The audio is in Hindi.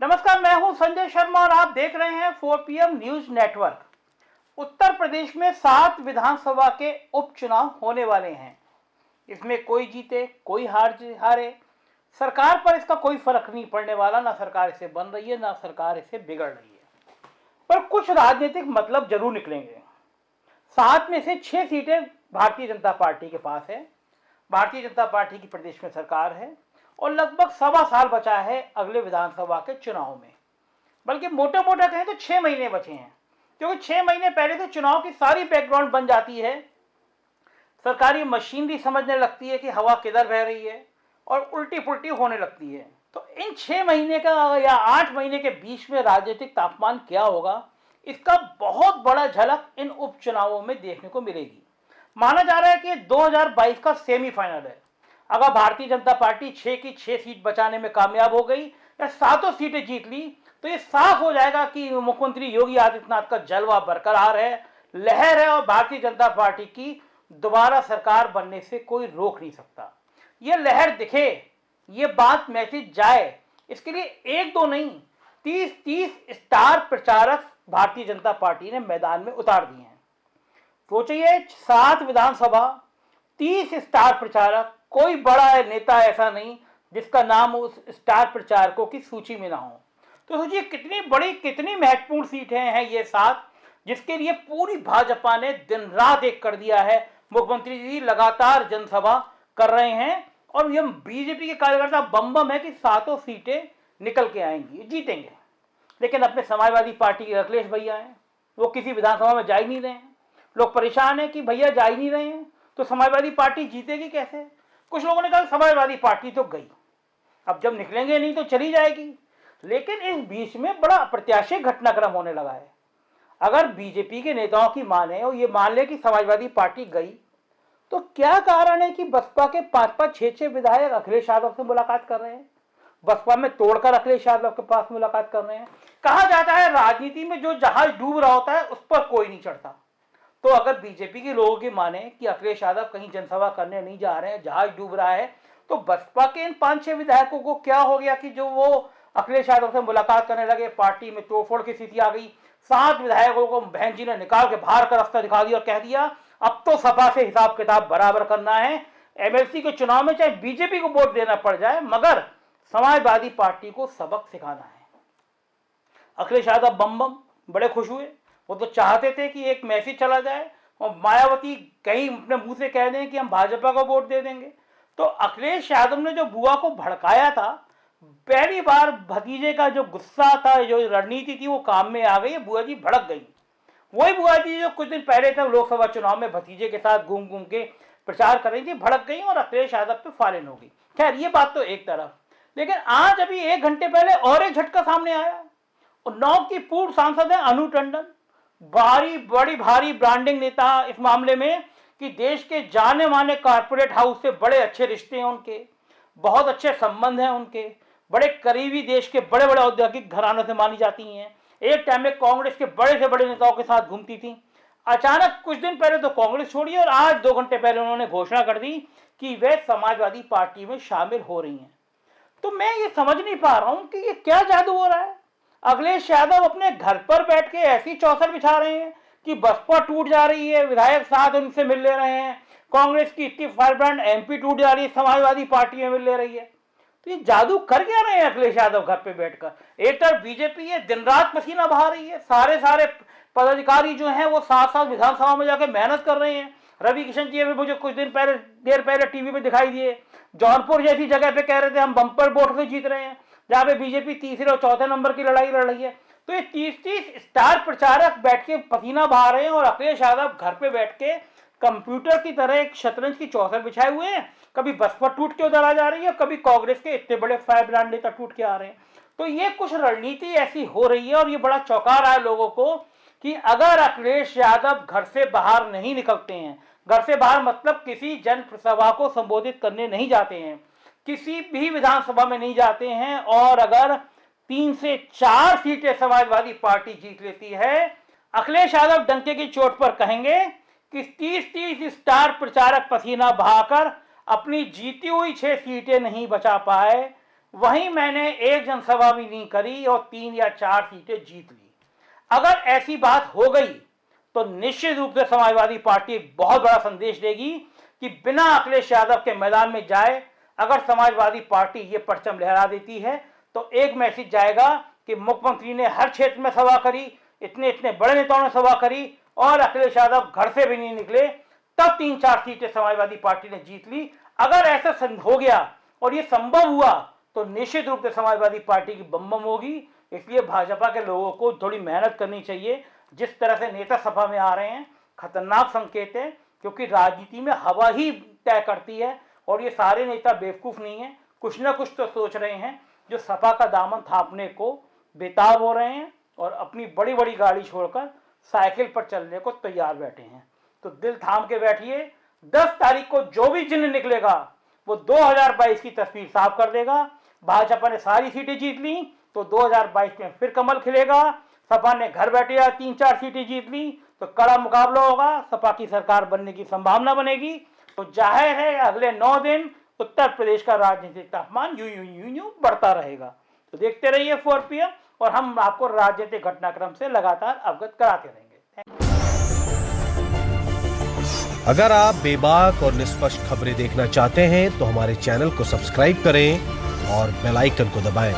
नमस्कार, मैं हूं संजय शर्मा और आप देख रहे हैं 4 PM news network. Uttar Pradesh में 7 विधानसभा के उपचुनाव होने वाले हैं। इसमें कोई जीते कोई हारे, सरकार पर इसका कोई फर्क नहीं पड़ने वाला। ना सरकार इससे बन रही है ना सरकार इससे बिगड़ रही है, पर कुछ राजनीतिक मतलब जरूर निकलेंगे। 7 में से 6 सीटें भारतीय जनता पार्टी के पास है। भारतीय जनता पार्टी की प्रदेश में सरकार है और लगभग 1.25 साल बचा है अगले विधानसभा के चुनाव में। बल्कि मोटा मोटा कहें तो 6 महीने बचे हैं, क्योंकि 6 महीने पहले से चुनाव की सारी बैकग्राउंड बन जाती है। सरकारी मशीनरी समझने लगती है कि हवा किधर बह रही है और उल्टी पुल्टी होने लगती है। तो इन 6 महीने का या 8 महीने के बीच में राजनीतिक तापमान क्या होगा, इसका बहुत बड़ा झलक इन उपचुनावों में देखने को मिलेगी। माना जा रहा है कि 2022 का सेमीफाइनल है। अगर भारतीय जनता पार्टी 6 की 6 सीट बचाने में कामयाब हो गई या 7 सीटें जीत ली, तो ये साफ हो जाएगा कि मुख्यमंत्री योगी आदित्यनाथ का जलवा बरकरार है, लहर है और भारतीय जनता पार्टी की दोबारा सरकार बनने से कोई रोक नहीं सकता। ये लहर दिखे, ये बात मैसेज जाए, इसके लिए 1-2 नहीं 30 स्टार प्रचारक भारतीय जनता पार्टी ने मैदान में उतार दिए हैं। सोचिए, 7 विधानसभा, 30 स्टार प्रचारक। कोई बड़ा नेता ऐसा नहीं जिसका नाम उस स्टार प्रचारकों की सूची में ना हो। तो सोचिए कितनी बड़ी कितनी महत्वपूर्ण सीटें हैं ये 7, जिसके लिए पूरी भाजपा ने दिन रात एक कर दिया है। मुख्यमंत्री जी लगातार जनसभा कर रहे हैं और ये बीजेपी के कार्यकर्ता बम है कि 7 सीटें निकल के आएंगी, जीतेंगे। लेकिन अपने समाजवादी पार्टी के अखिलेश भैया हैं, वो किसी विधानसभा में जा ही नहीं रहे हैं। लोग परेशान हैं कि भैया जा ही नहीं रहे हैं तो समाजवादी पार्टी जीतेगी कैसे। कुछ लोगों ने कहा समाजवादी पार्टी तो गई, अब जब निकलेंगे नहीं तो चली जाएगी। लेकिन इस बीच में बड़ा अप्रत्याशित घटनाक्रम होने लगा है। अगर बीजेपी के नेताओं की माने और ये मान ले कि समाजवादी पार्टी गई, तो क्या कारण है कि बसपा के 5-5, 6-6 विधायक अखिलेश यादव से मुलाकात कर रहे हैं, बसपा में तोड़कर अखिलेश यादव के पास मुलाकात कर रहे हैं। कहा जाता है राजनीति में जो जहाज डूब रहा होता है उस पर कोई नहीं चढ़ता। तो अगर बीजेपी के लोगों की माने कि अखिलेश यादव कहीं जनसभा करने नहीं जा रहे हैं, जहाज डूब रहा है, तो बसपा के इन 5-6 विधायकों को क्या हो गया कि जो वो अखिलेश यादव से मुलाकात करने लगे, पार्टी में तोड़फोड़ की स्थिति आ गई। 7 विधायकों को बहन जी ने निकाल के बाहर का रास्ता दिखा दिया और कह दिया अब तो सपा से हिसाब किताब बराबर करना है। एमएलसी के चुनाव में चाहे बीजेपी को वोट देना पड़ जाए, मगर समाजवादी पार्टी को सबक सिखाना है। अखिलेश यादव बम बड़े खुश हुए। वो तो चाहते थे कि एक मैसेज चला जाए और मायावती कहीं अपने मुंह से कह दें कि हम भाजपा को वोट दे देंगे। तो अखिलेश यादव ने जो बुआ को भड़काया था, पहली बार भतीजे का जो गुस्सा था, जो रणनीति थी, वो काम में आ गई। बुआ जी भड़क गई। वही बुआ जी जो कुछ दिन पहले तक लोकसभा चुनाव में भतीजे के साथ घूम घूम के प्रचार कर रही थी, भड़क गई और अखिलेश यादव पे फालिन हो गई। खैर, ये बात तो एक तरफ। लेकिन आज अभी 1 घंटे पहले और एक झटका सामने आया। उन्नाव की पूर्व सांसद है अनु टंडन, बड़ी भारी ब्रांडिंग नेता इस मामले में कि देश के जाने माने कारपोरेट हाउस से बड़े अच्छे रिश्ते हैं उनके, बहुत अच्छे संबंध हैं उनके, बड़े करीबी देश के बड़े बड़े औद्योगिक घरानों से मानी जाती हैं। एक टाइम में कांग्रेस के बड़े से बड़े नेताओं के साथ घूमती थी। अचानक कुछ दिन पहले तो कांग्रेस छोड़ी और आज 2 घंटे पहले उन्होंने घोषणा कर दी कि वे समाजवादी पार्टी में शामिल हो रही हैं। तो मैं ये समझ नहीं पा रहा हूं कि ये क्या जादू हो रहा है। अखिलेश यादव अपने घर पर बैठ के ऐसी चौसर बिछा रहे हैं कि बसपा टूट जा रही है, विधायक साथ उनसे मिल ले रहे हैं, कांग्रेस की इतनी फायरब्रांड एमपी टूट जा रही है, समाजवादी पार्टी में मिल ले रही है। तो ये जादू कर क्या रहे हैं अखिलेश यादव घर पे बैठकर। एक तरफ बीजेपी है, दिन रात पसीना बहा रही है, सारे पदाधिकारी जो हैं वो साथ विधानसभा में जाकर मेहनत कर रहे हैं। रवि किशन जी अभी मुझे कुछ देर पहले टीवी पे दिखाई दिए, जौनपुर जैसी जगह पे कह रहे थे हम बम्पर वोट से जीत रहे हैं, जहां पे बीजेपी तीसरे और चौथे नंबर की लड़ाई लड़ रही है। तो ये 30 स्टार प्रचारक बैठ के पसीना बहा रहे हैं और अखिलेश यादव घर पे बैठ के कंप्यूटर की तरह एक शतरंज की चौसर बिछाए हुए हैं। कभी बसपा टूट के उधर आ जा रही है, कभी कांग्रेस के इतने बड़े फायर ब्रांड नेता टूट के आ रहे हैं। तो ये कुछ रणनीति ऐसी हो रही है और ये बड़ा चौंका रहा है लोगों को कि अगर अखिलेश यादव घर से बाहर नहीं निकलते हैं, घर से बाहर मतलब किसी जनसभा को संबोधित करने नहीं जाते हैं, किसी भी विधानसभा में नहीं जाते हैं, और अगर 3 से 4 सीटें समाजवादी पार्टी जीत लेती है, अखिलेश यादव डंके की चोट पर कहेंगे कि 30 स्टार प्रचारक पसीना बहाकर अपनी जीती हुई 6 सीटें नहीं बचा पाए, वहीं मैंने एक जनसभा भी नहीं करी और 3 या 4 सीटें जीत ली। अगर ऐसी बात हो गई तो निश्चित रूप से समाजवादी पार्टी एक बहुत बड़ा संदेश देगी कि बिना अखिलेश यादव के मैदान में जाए अगर समाजवादी पार्टी ये परचम लहरा देती है तो एक मैसेज जाएगा कि मुख्यमंत्री ने हर क्षेत्र में सभा करी, इतने इतने बड़े नेताओं ने सभा करी और अखिलेश यादव घर से भी नहीं निकले, तब 3-4 सीटें समाजवादी पार्टी ने जीत ली। अगर ऐसा हो गया और ये संभव हुआ तो निश्चित रूप से समाजवादी पार्टी की बम बम होगी। इसलिए भाजपा के लोगों को थोड़ी मेहनत करनी चाहिए। जिस तरह से नेता सभा में आ रहे हैं खतरनाक संकेत है, क्योंकि राजनीति में हवा ही तय करती है और ये सारे नेता बेवकूफ़ नहीं है, कुछ ना कुछ तो सोच रहे हैं, जो सपा का दामन थापने को बेताब हो रहे हैं और अपनी बड़ी बड़ी गाड़ी छोड़कर साइकिल पर चलने को तैयार बैठे हैं। तो दिल थाम के बैठिए, 10 तारीख को जो भी चिन्ह निकलेगा वो 2022 की तस्वीर साफ कर देगा। भाजपा ने सारी सीटें जीत ली तो 2022 में फिर कमल खिलेगा। सपा ने घर बैठे 3-4 सीटें जीत ली तो कड़ा मुकाबला होगा, सपा की सरकार बनने की संभावना बनेगी। तो जाहिर है अगले 9 दिन उत्तर प्रदेश का राजनीतिक तापमान यूं बढ़ता रहेगा। तो देखते रहिए 4 PM और हम आपको राजनीतिक घटनाक्रम से लगातार अवगत कराते रहेंगे। अगर आप बेबाक और निष्पक्ष खबरें देखना चाहते हैं तो हमारे चैनल को सब्सक्राइब करें और बेल आइकन को दबाएं।